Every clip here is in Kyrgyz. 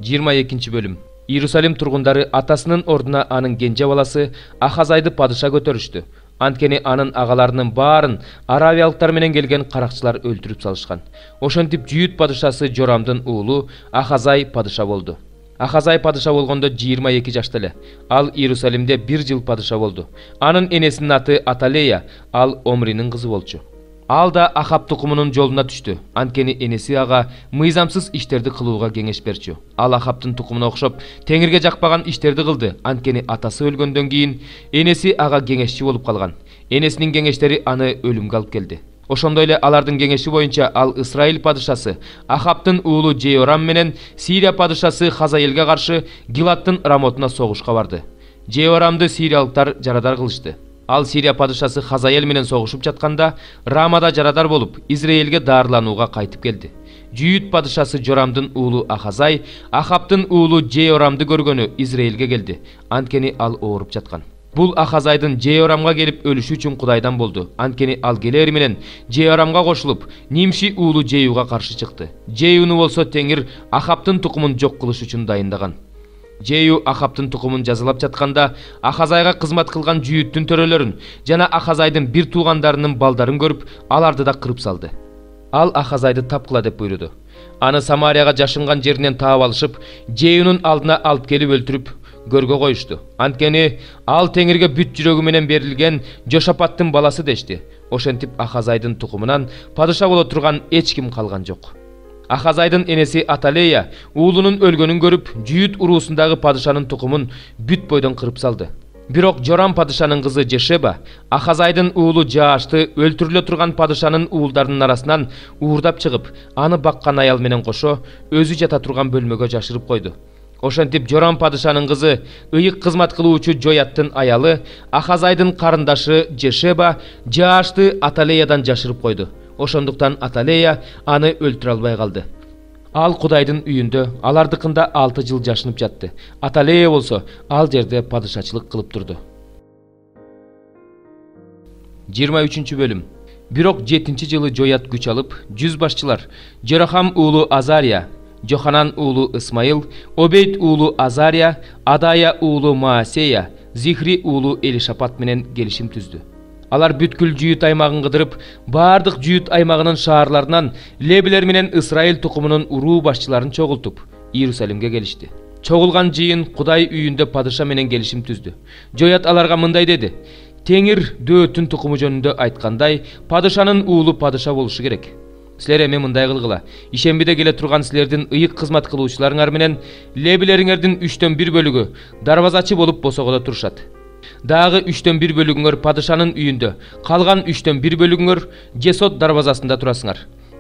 22 bölüm. Иерусалим тургундары атасынын ордуна анын кенже баласы Ахазайды падыша көтөрүштү. Анткени анын агаларынын баарын аравиялыктар менен келген каракчылар өлтүрүп салышкан. Ошентип Жүйүт падышасы Жорамдын уулу Ахазай падыша болду. Ахазай падыша болгондо 22 жашта эле. Ал Иерусалимде 1 жыл падыша болду. Анын энесинин аты Аталея, ал Омринин кызы болчу. Ал да Ахаб тукумунун жолуна түштү. Анткени энеси ага мыйзамсыз иштерди кылууга кеңеш берчү. Ал Ахабтын тукумуна окшоп Теңирге жакпаган иштерди кылды. Анткени атасы өлгөндөн кийин энеси ага кеңешчи болуп калган. Энесинин кеңештери аны өлүмгө алып келди. Ошондой эле алардын кеңеши боюнча ал Исраил падышасы Ахабтын уулу Жеорам менен Сирия падышасы Хазаэлге каршы Гилаттын Рамотуна согушка барды. Жеорамды сириялыктар жарадар кылышты. Ал Сирия падышасы Хазаэл менен согушуп жатканда Рамада жарадар болуп Израилге дарыланууга кайтып келди. Жүйүт падышасы Жорамдын уулу Ахазай Ахабтын уулу Жеорамды көргөнү Израилге келди. Анткени ал ооруп жаткан. Бул Ахазайдын Жеорамга келип өлүшү үчүн Кудайдан болду. Анткени ал келери менен Жеорамга кошулуп Нимши уулу Жеюга каршы чыкты. Жеюну болсо Теңир Ахабтын тукумун жок кылыш үчүн дайындаган. Жею Ахабтын тукумун жазалап жатканда Ахазайга кызмат кылган Жүйүттүн төрөлөрүн жана Ахазайдын бир туугандарынын балдарын көрүп, аларды да кырып салды. Ал Ахазайды тапкыла деп буйруду. Аны Самарияга жашынган жеринен таап алышып, Жеюнун алдына алып келип өлтүрүп көргө коюшту. Анткени ал Теңирге бүт жүрөгү менен берилген Жошапаттын баласы дешти. Ошентип Ахазайдын тукумунан падыша боло турган эч ким калган жок. Ахазайдын энеси Аталея уулунун өлгөнүн көрүп, Жүйүт уруусундагы падышанын тукумун бүт бойдон кырып салды. Бирок Жорам падышанын кызы Жешеба Ахазайдын уулу Жаашты өлтүрүлө турган падышанын уулдарынын арасынан уурдап чыгып, аны баккан аял менен кошо өзү жата турган бөлмөгө жашырып койду. Ошентип Жорам падышанын кызы ыйык кызмат кылуучу Жояттын аялы Ахазайдын карындашы Жешеба Жаашты Аталеядан жашырып койду. Ошондуктан Аталея аны өлтүрө албай калды. Ал Кудайдын үйүндө алардыкында 6 жыл жашынып жатты. Аталея болсо ал жерде падышачылык кылып турду. 23 бөлүм. Бирок 7-жылы Жоят күч алып, жүз башчылар Жерахам уулу Азария, Жоханан уулу Исмаил, Обейд уулу Азария, Адая уулу Маасея, Зихри уулу Элишапат менен келишим түздү. Алар бүткүл Жүйүт аймагын кыдырып, бардык Жүйүт аймагынын шаарларынан лебилер менен Исраил тукумунун уруу башчыларын чогултуп, Иерусалимге келишти. Чогулган жыйын Кудай үйүндө падыша менен келишим түздү. Жоят аларга мындай деди: Теңир Дөөттүн тукуму жөнүндө айткандай, падышанын уулу падыша болушу керек. Силер эми мындай кылгыла: ишембиде келе турган силердин ыйык кызмат кылуучуларыңар менен лебилериңердин 3/1 бөлүгү дарбазачы болуп босогодо турушат. Дагы 3/1 бөлүгүңөр падышанын үйүндө, калган 3/1 бөлүгүңөр Жесот дарбазасында турасыңар.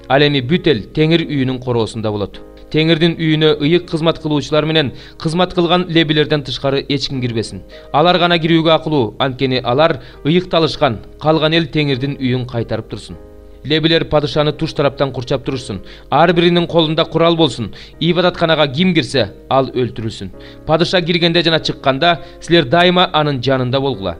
Ал эми бүт эл Теңир үйүнүн короосунда болот. Теңирдин үйүнө ыйык кызмат кылуучулар менен кызмат кылган лебилерден тышкары эч ким кирбесин. Алар гана кирүүгө акылуу, анткени алар ыйыкталышкан, калган эл Теңирдин үйүн кайтарып турсун. Лебилер падышаны туш тараптан курчап турушсун. Ар биринин колунда курал болсун. Ибадатканага ким кирсе, ал өлтүрүлсүн. Падыша киргенде жана чыкканда силер дайыма анын жанында болгула.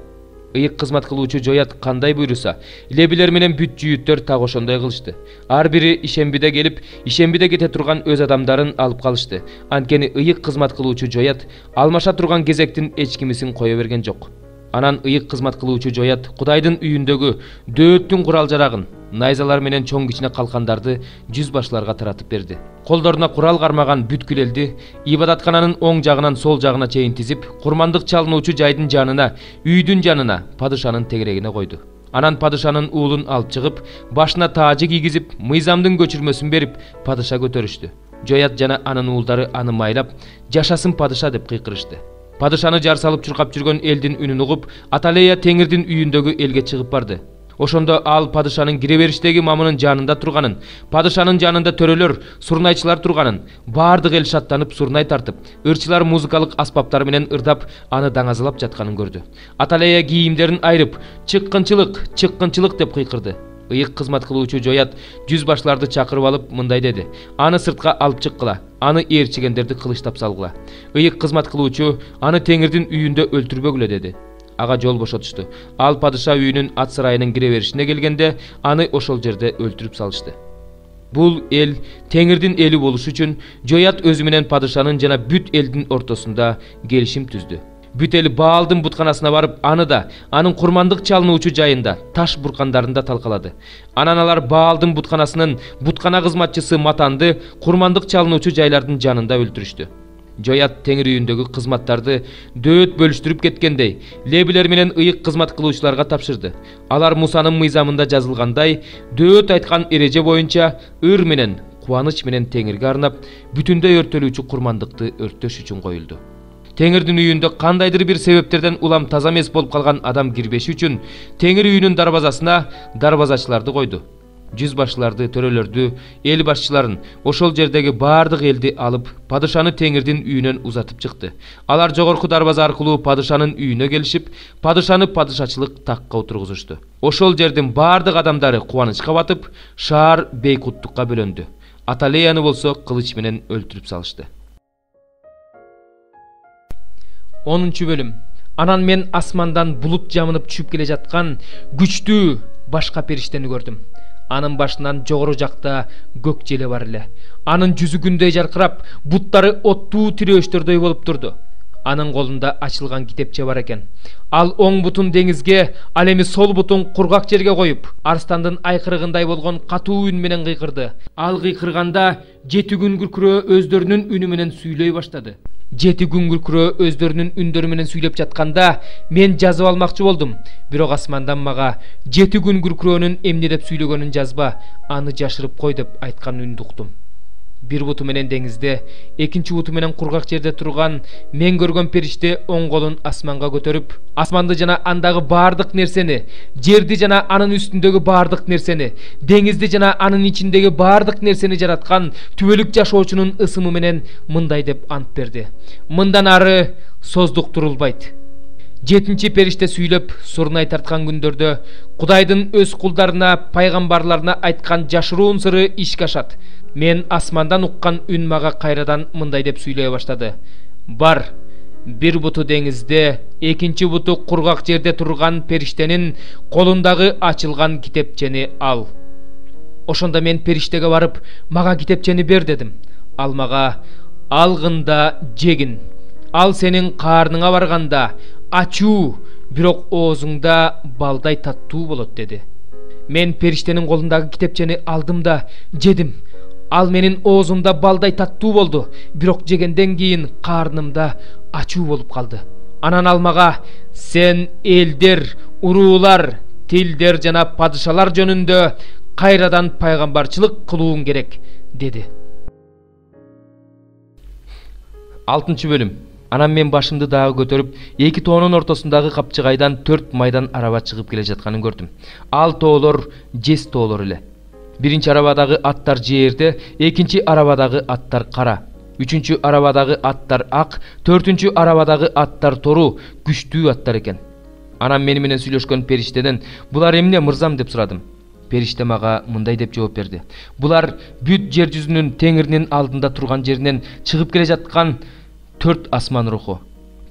Ыйык кызмат кылуучу Жоят кандай буйруса, лебилер менен бүт Жүйүттөр так ошондой кылышты. Ар бири ишембиде келип, ишембиде кете турган өз адамдарын алып калышты. Анткени ыйык кызмат кылуучу Жоят алмаша турган кезектин эч кимисин кое берген жок. Анан ыйык кызмат кылуучу Жоят Кудайдын үйүндөгү Дөөттүн курал жарагын, найзалар менен чоң кичине калкандарды жүз башларга таратып берди. Колдоруна курал кармаган бүткүл элди ибадаткананын оң жагынан сол жагына чейин тизип, курмандык чалынуучу жайдын жанына, үйдүн жанына, падышанын тегерегине койду. Анан падышанын уулун алып чыгып, башына таажы кийгизип, мыйзамдын көчүрмөсүн берип, падыша көтөрүштү. Жоят жана анын уулдары аны майлап, жашасын падыша деп кыйкырышты. Падышаны жар салып чуркап жүргөн элдин үнүн угуп, Аталея Теңирдин үйүндөгү элге чыгып барды. Ошондо ал падышанын кире бериштеги мамынын жанында турганын, падышанын жанында төрөлөр, сурнайчылар турганын, бардык эл шаттанып сурнай тартып, ырчылар музыкалык аспаптар менен ырдап, аны даңазалап жатканын көрдү. Аталея кийимдерин айрып, "Чыккынчылык, чыккынчылык" деп кыйкырды. Ыйык кызмат кылуучу Жоят жүз башларды чакырып алып мындай деди: "Аны сыртка алып чыккыла, аны ээрчигендерди кылычтап салгыла. Ыйык кызмат кылуучу аны Теңирдин үйүндө өлтүрбөгүлө" деди. Ага жол бошотушту. Ал падыша үйүнүн ат сарайынын кире беришине келгенде аны ошол жерде өлтүрүп салышты. Бул эл Теңирдин эли болуш үчүн Жоят өзү менен падышанын жана бүт элдин ортосунда келишим түздү. Бүт эл Баалдын бутканасына барып, аны да, анын курмандык чалынуучу жайында, таш буркандарында талкалады. Анан алар Баалдын бутканасынын буткана кызматчысы Матанды курмандык чалынуучу жайлардын жанында өлтүрүштү. Жоят Теңир үйүндөгү кызматтарды дөөт бөлүштүрүп кеткендей, лебилер менен ыйык кызмат кылуучуларга тапшырды. Алар Мусанын мыйзамында жазылгандай, дөөт айткан эреже боюнча ыр менен, кубаныч менен Теңирге арнап, бүтүндөй өртөлүүчү курмандыкты өрттөш үчүн коюлду. Теңирдин үйүндө кандайдыр бир себептерден улам таза эмес болуп калган адам кирбеши үчүн Теңир үйүнүн дарбазасына дарбазачыларды койду. Жүз башчыларды, төрөлөрдү, эл башчыларын, ошол жердеги бардык элди алып, падышаны Теңирдин үйүнөн узатып чыкты. Алар жогорку дарбаза аркылуу падышанын үйүнө келишип, падышаны падышачылык такка отургузушту. Ошол жердин бардык адамдары кубанычка батып, шаар бейкуттукка бөлөндү. Аталеяны болсо кылыч менен өлтүрүп салышты. 10 бөлүм. Анан мен асмандан булут жамынып түшүп келе жаткан күчтүү башка периштени көрдүм. Анын башынан жогору жакта көк желе бар эле. Анын жүзү күндөй жаркырап, буттары оттуу тирөөчтөрдөй болуп турду. Анын колунда ачылган китепче бар экен. Ал оң бутун деңизге, ал эми сол бутун кургак жерге коюп, арстандын айкырыгындай болгон катуу үн менен кыйкырды. Ал кыйкырганда 7 күн күркүрөө өздөрүнүн үнү менен сүйлөй баштады. 7 күн күркүрөө өздөрүнүн үндөрү менен сүйлөп жатканда мен жазып алмакчы болдум. Бирок асмандан мага 7 күн күркүрөөнүн эмне деп сүйлөгөнүн жазба, аны жашырып кой деп айткан үндү уктум. Bir буту менен деңизде, экинчи буту менен кургак жерде турган мен көргөн периште оң колун асманга көтөрүп, асманды жана андагы бардык нерсени, жерди жана анын үстүндөгү бардык нерсени, деңизди жана анын ичиндеги бардык нерсени жараткан түбөлүк жашоочунун ысымы менен мындай деп ант берди: мындан ары создук турулбайт. 7-чи периште сүйлөп, сурнай тарткан күндөрдө Кудайдын өз кулдарына, пайгамбарларына айткан жашыруун сыры ишке ашат. Мен асмандан уккан үн мага кайрадан мындай деп сүйлөй баштады: бар, bir буту деңизде, экинчи буту кургак жерде турган периштенин колундагы ачылган китепчени ал. Ошондо мен периштеге барып, мага китепчени бер дедим. Ал мага: алгында жегин. Ал сенин карныңа барганда ачуу, бирок оозуңда балдай таттуу болот деди. Мен периштенин колундагы китепчени алдым да жедим. Ал менин оозумда балдай таттуу болду, бирок жегенден кийин карнымда ачуу болуп калды. Анан ал мага: сен элдер, уруулар, тилдер жана падышалар жөнүндө кайрадан пайгамбарчылык кылууң керек деди. 6 бөлүм. Анан мен башымды дагы көтөрүп, эки тоонун ортосундагы капчыгайдан 4 майдан араба чыгып келе жатканын көрдүм. Ал тоолор жез тоолор эле. Биринчи арабадагы аттар жээрде, экинчи арабадагы аттар кара, үчүнчү арабадагы аттар ак, төртүнчү арабадагы аттар тору, күчтүү аттар экен. Анан мени менен сүйлөшкөн периштеден: булар эмне мырзам деп сурадым. Периште мага мындай деп жооп берди: булар бүт жер жүзүнүн Теңирдин алдында турган жеринен чыгып келе жаткан 4 асман руху.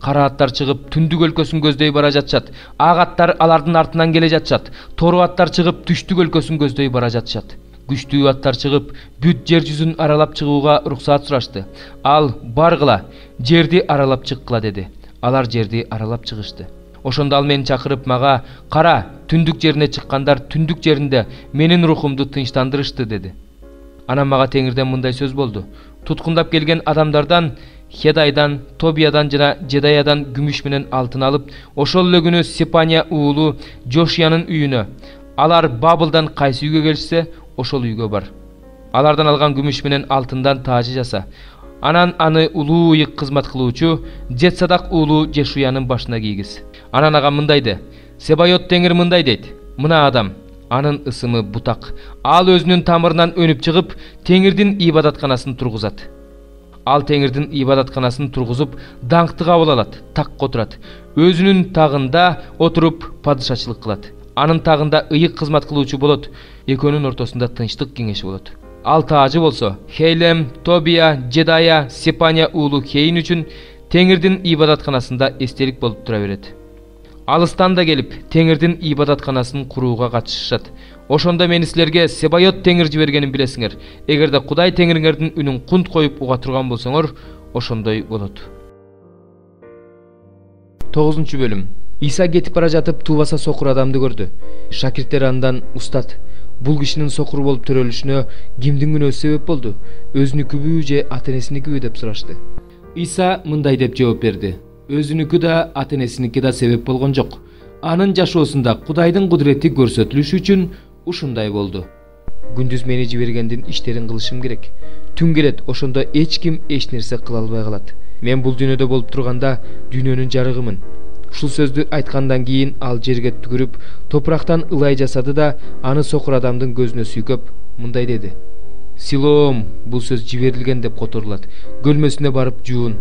Кара аттар чыгып түндүк өлкөсүн көздөй бара жатышат. Ак аттар алардын артынан келе жатышат. Тору аттар чыгып түштүк өлкөсүн көздөй бара жатышат. Күчтүү аттар чыгып бүт жер жүзүн аралап чыгууга уруксаат сурашты. Ал: баргыла, жерди аралап чыккыла деди. Алар жерди аралап чыгышты. Ошондо ал мени чакырып мага: кара, түндүк жерине чыккандар түндүк жеринде менин рухумду тынчтандырышты деди. Анан мага Теңирден мындай сөз болду: туткундап келген адамдардан, Хедайдан, Тобиядан жана Жедаядан күмүш менен алтын алып, ошол эле күнү Сепания уулу Жошиянын үйүнө, алар Бабылдан кайсы үйгө келишсе, ошол үйгө бар. Алардан алган күмүш менен алтындан таажы жаса. Анан аны улуу ыйык кызмат кылуучу Жетсадак уулу Жешуянын башына кийгиз. Анан ага мындай де: Себайот Теңир мындай дейт: мына адам, анын ысымы бутак. Ал өзүнүн тамырынан өнүп чыгып, Теңирдин ибадатканасын тургузат. Ал Теңирдин ибадатканасын тургузуп, даңкты кабыл алат, такка отурат. Өзүнүн тагында отуруп падышачылык кылат. Анын тагында ыйык кызмат кылуучу болот. Экөөнүн ортосунда тынчтык кеңеши болот. Ал таажы болсо Хейлем, Тобия, Жедая, Сепания уулу Хейин үчүн Теңирдин ибадатканасында эстелик болуп тура берет. Алыстан да келип Теңирдин ибадатканасын курууга катышышат. Ошондо мен силерге Себайот Теңир жибергенин билесиңер. Эгерде Кудай Теңириңердин үнүн кунт коюп уга турган болсоңор, ошондой болот. 9-бөлүм. Иса кетип бара жатып туубаса сокур адамды көрдү. Шакирттер андан: "Устат, бул кишинин сокур болуп төрөлүшүнө кимдин күнөөсү себеп болду? Өзүнүкүбү же ата-энесиникиби?" деп сурашты. Иса мындай деп жооп берди: "Өзүнүкү да ата-энесиники да себеп болгон жок. Анын жашоосунда Кудайдын кудурети көрсөтүлүш үчүн ушундай болду. Күндүз мени жибергендин иштерин кылышым керек. Түн келет, ошондо эч ким эч нерсе кыла албай калат. Мен бул дүйнөдө болуп турганда дүйнөнүн жарыгымын." Ушул сөздү айткандан кийин ал жерге түкүрүп, топурактан ылай жасады да аны сокур адамдын көзүнө сүйкөп мындай деди: "Силоом" — бул сөз жиберилген деп которулат. "Көлмөсүнө барып жуун."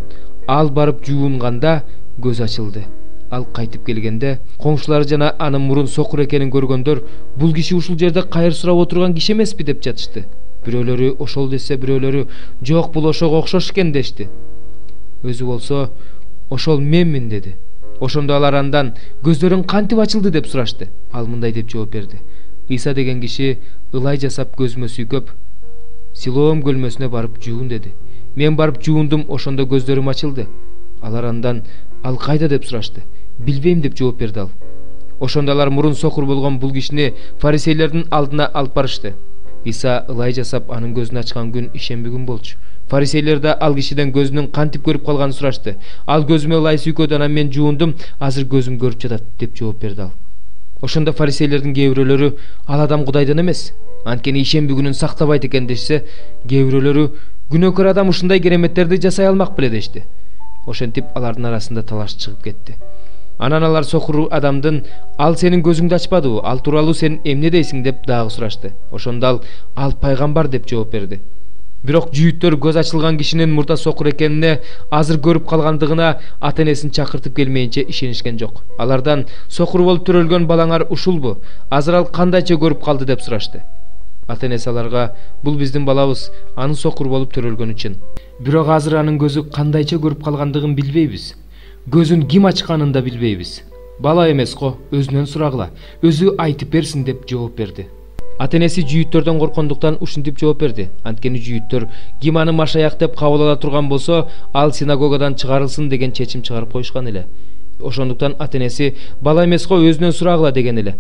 Ал барып жуунганда көз ачылды. Ал кайтып келгенде коңшулары жана анын мурун сокур экенин көргөндөр: "Бул киши ушул жерде кайыр сурап отурган киши эмеспи?" деп жатышты. Бирөөлөрү ошол десе, бирөөлөрү "Жок, бул ошого окшош экен" дешти. Өзү болсо "Ошол менмин" деди. Ошондо алар андан: "Көздөрүң кантип ачылды?" деп сурашты. Ал мындай деп жооп берди: "Иса деген киши ылай жасап көзүмө сүйкөп, Силоом көлмөсүнө барып жуун деди. Мен барып жуундум, ошондо көздөрүм ачылды." Алар андан: "Ал кайда?" деп сурашты. "Билбейм" деп жооп берди ал. Ошондо алар мурун сокур болгон бул кишини фарисейлердин алдына алып барышты. Иса ылай жасап анын көзүн ачкан күн ишемби күн болчу. Фарисейлер да ал кишиден көзүнүн кантип көрүп калганын сурашты. Ал: "Көзүмө ылай сүйкөдү, анан мен жуундум, азыр көзүм көрүп жатат" деп жооп берди ал. Ошондо фарисейлердин кээ бирөөлөрү: "Ал адам Кудайдан эмес, анткени ишемби күнүн сактабайт экен" дешсе, кээ бирөөлөрү: "Күнөөкөр адам ушундай кереметтерди жасай алмак беле" дешти. Ошентип алардын арасында талаш чыгып кетти. Анан алар сокур адамдын: "Ал сенин көзүңдү ачпадыбы? Ал тууралуу сен эмне дейсиң?" деп дагы сурашты. Ошондо ал пайгамбар деп жооп берди. Бирок жүйүттөр көз ачылган кишинин мурда сокур экенине, азыр көрүп калгандыгына ата-энесин чакыртып келмейинче ишенишкен жок. Алардан: "Сокур болуп төрөлгөн балаңар ушулбу? Азыр ал кандайча көрүп калды?" деп сурашты. Ата-энеси аларга: "Бул биздин балабыз, анын сокур болуп төрөлгөнү чын. Бирок азыр анын көзү кандайча көрүп калгандыгын билбейбиз. Көзүн ким ачканын да билбейбиз. Бала эмес го, өзүнөн сурагыла, өзү айтып берсин" деп жооп берди. Ата-энеси жүйүттөрдөн корккондуктан ушинтип жооп берди. Анткени жүйүттөр ким аны Машаяк деп кабыл ала турган болсо, ал синагогадан чыгарылсын деген чечим чыгарып коюшкан эле. Ошондуктан ата-энеси: "Бала эмес го, өзүнөн сурагыла" деген эле.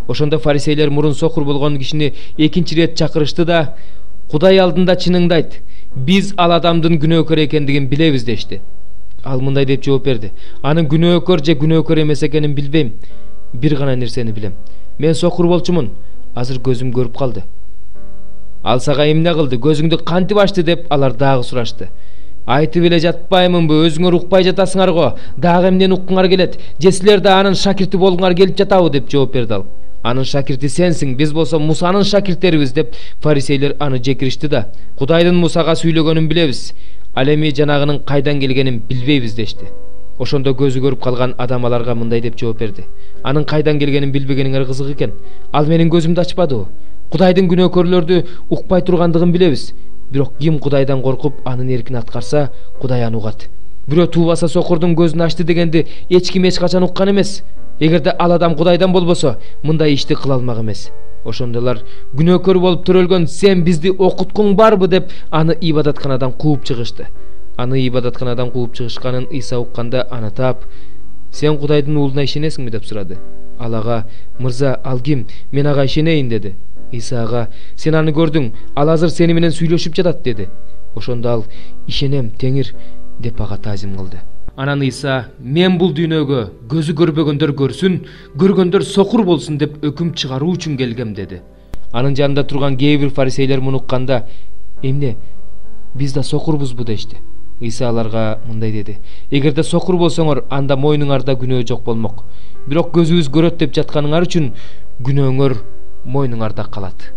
Ошондо фарисейлер мурун сокур болгон кишини экинчи ирет чакырышты да: "Кудай алдында чыныңды айт, биз ал адамдын күнөөкөр экендигин билебиз" дешти. Ал мындай деп жооп берди: "Анын күнөөкөр же күнөөкөр эмес экенин билбейм. Бир гана нерсени билем. Мен сокур болчумун, азыр көзүм көрүп калды." "Ал сага эмне кылды? Көзүңдү кантип ачты?" деп алар дагы сурашты. "Айтып эле жатпаймынбы? Өзүңөр укпай жатасыңар го. Дагы эмнени уккуңар келет? Же силер да анын шакирти болгуңар келип жатабы?" деп жооп берди ал. "Анын шакирти сенсиң, биз болсо Мусанын шакирттерибиз" деп фарисейлер аны жекиришти да: "Кудайдын Мусага сүйлөгөнүн билебиз, ал эми жанагынын кайдан келгенин билбейбиз" дешти. Ошондо көзү көрүп калган адам аларга мындай деп жооп берди: "Анын кайдан келгенин билбегениңер кызык экен. Ал менин көзүмдү ачпадыбы? Кудайдын күнөөкөрлөрдү укпай тургандыгын билебиз. Бирок ким Кудайдан коркуп анын эркин аткарса, Кудай аны угат. Бирөө туубаса сокурдун көзүн ачты дегенди эч ким эч качан уккан эмес. Эгерде ал адам Кудайдан болбосо, мындай ишти кыла алмак эмес." Ошондо алар: "Күнөөкөр болуп төрөлгөн сен бизди окуткуң барбы?" деп аны ибадатканадан кууп чыгышты. Аны ибадатканадан кууп чыгышканын Иса укканда аны таап: "Сен Кудайдын уулуна ишенесиңби?" деп сурады. Ал ага: "Мырза, ал ким? Мен ага ишенейин" деди. Иса ага: "Сен аны көрдүң, ал азыр сени менен сүйлөшүп жатат" деди. Ошондо ал: "Ишенем, Теңир" деп ага таазим кылды. Анан Иса: "Мен бул дүйнөгө көзү көрбөгөндөр көрсүн, көргөндөр сокур болсун деп өкүм чыгаруу үчүн келгем" деди. Анын жанында турган кээ бир фарисейлер муну укканда: "Эмне? Биз да сокурбузбу?" дешти. Иса аларга мындай деди: "Эгерде сокур болсоңор, анда мойнуңарда күнөө жок болмок. Бирок көзүбүз көрөт деп жатканыңар үчүн күнөөңөр мойнуңарда калат."